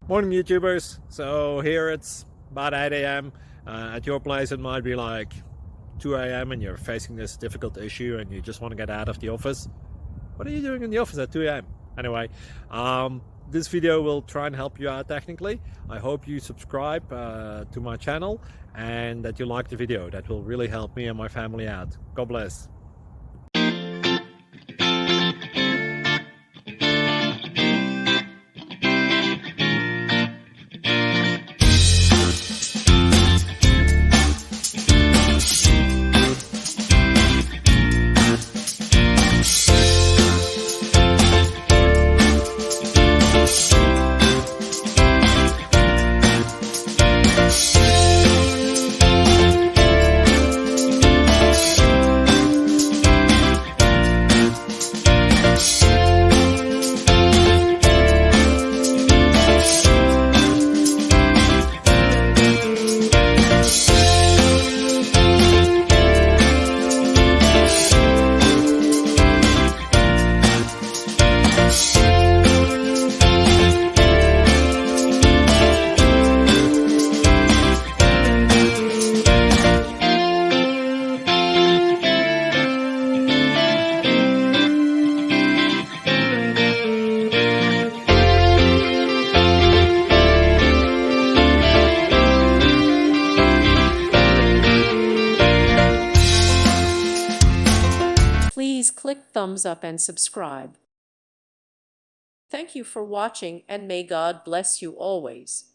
Morning YouTubers. So here it's about 8 a.m. At your place it might be like 2 a.m. and you're facing this difficult issue and you just want to get out of the office. What are you doing in the office at 2 a.m.? Anyway, this video will try and help you out technically. I hope you subscribe to my channel and that you like the video. That will really help me and my family out. God bless. Please click thumbs up and subscribe. Thank you for watching and may God bless you always.